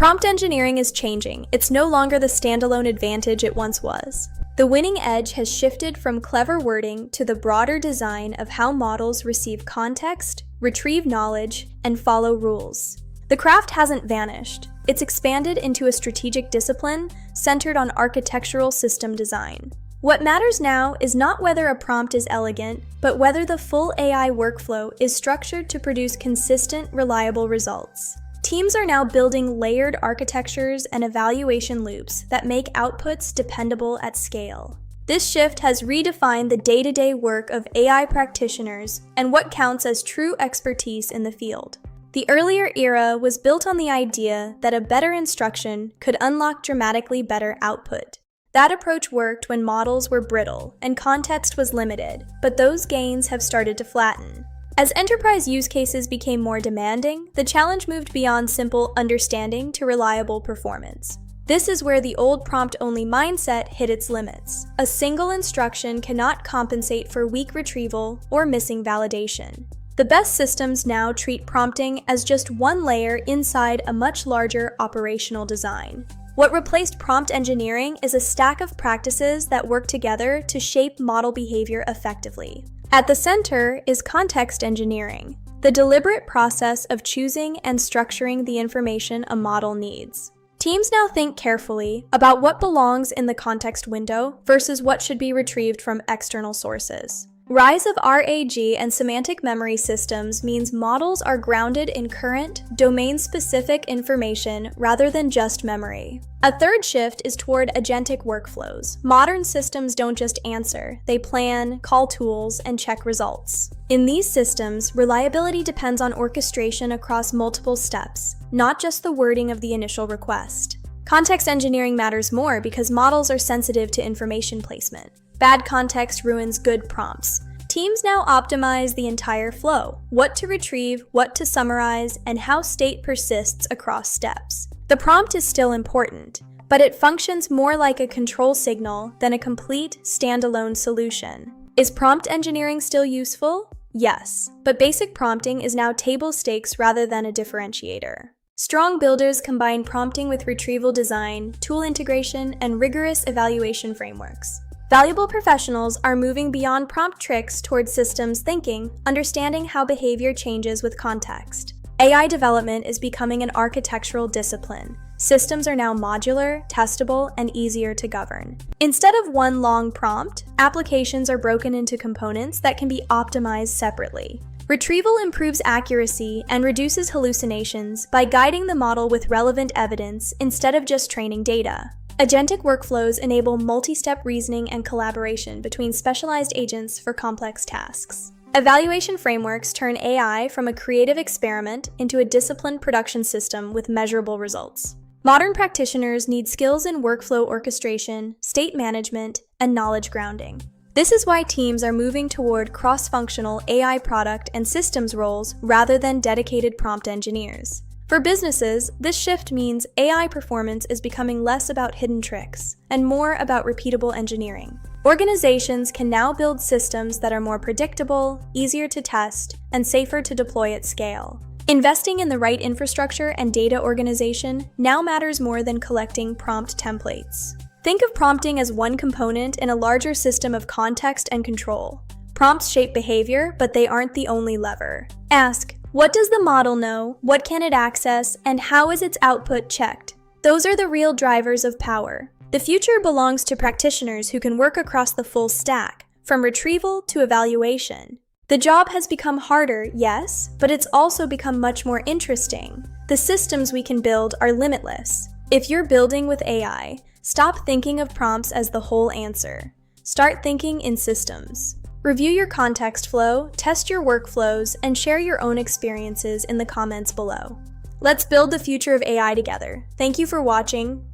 Prompt engineering is changing. It's no longer the standalone advantage it once was. The winning edge has shifted from clever wording to the broader design of how models receive context, retrieve knowledge, and follow rules. The craft hasn't vanished. It's expanded into a strategic discipline centered on architectural system design. What matters now is not whether a prompt is elegant, but whether the full AI workflow is structured to produce consistent, reliable results. Teams are now building layered architectures and evaluation loops that make outputs dependable at scale. This shift has redefined the day-to-day work of AI practitioners and what counts as true expertise in the field. The earlier era was built on the idea that a better instruction could unlock dramatically better output. That approach worked when models were brittle and context was limited, but those gains have started to flatten. As enterprise use cases became more demanding, the challenge moved beyond simple understanding to reliable performance. This is where the old prompt-only mindset hit its limits. A single instruction cannot compensate for weak retrieval or missing validation. The best systems now treat prompting as just one layer inside a much larger operational design. What replaced prompt engineering is a stack of practices that work together to shape model behavior effectively. At the center is context engineering, the deliberate process of choosing and structuring the information a model needs. Teams now think carefully about what belongs in the context window versus what should be retrieved from external sources. Rise of RAG and semantic memory systems means models are grounded in current, domain-specific information rather than just memory. A third shift is toward agentic workflows. Modern systems don't just answer, they plan, call tools, and check results. In these systems, reliability depends on orchestration across multiple steps, not just the wording of the initial request. Context engineering matters more because models are sensitive to information placement. Bad context ruins good prompts. Teams now optimize the entire flow: what to retrieve, what to summarize, and how state persists across steps. The prompt is still important, but it functions more like a control signal than a complete, standalone solution. Is prompt engineering still useful? Yes, but basic prompting is now table stakes rather than a differentiator. Strong builders combine prompting with retrieval design, tool integration, and rigorous evaluation frameworks. Valuable professionals are moving beyond prompt tricks towards systems thinking, understanding how behavior changes with context. AI development is becoming an architectural discipline. Systems are now modular, testable, and easier to govern. Instead of one long prompt, applications are broken into components that can be optimized separately. Retrieval improves accuracy and reduces hallucinations by guiding the model with relevant evidence instead of just training data. Agentic workflows enable multi-step reasoning and collaboration between specialized agents for complex tasks. Evaluation frameworks turn AI from a creative experiment into a disciplined production system with measurable results. Modern practitioners need skills in workflow orchestration, state management, and knowledge grounding. This is why teams are moving toward cross-functional AI product and systems roles rather than dedicated prompt engineers. For businesses, this shift means AI performance is becoming less about hidden tricks and more about repeatable engineering. Organizations can now build systems that are more predictable, easier to test, and safer to deploy at scale. Investing in the right infrastructure and data organization now matters more than collecting prompt templates. Think of prompting as one component in a larger system of context and control. Prompts shape behavior, but they aren't the only lever. Ask, what does the model know, what can it access, and how is its output checked? Those are the real drivers of power. The future belongs to practitioners who can work across the full stack, from retrieval to evaluation. The job has become harder, yes, but it's also become much more interesting. The systems we can build are limitless. If you're building with AI, stop thinking of prompts as the whole answer. Start thinking in systems. Review your context flow, test your workflows, and share your own experiences in the comments below. Let's build the future of AI together. Thank you for watching.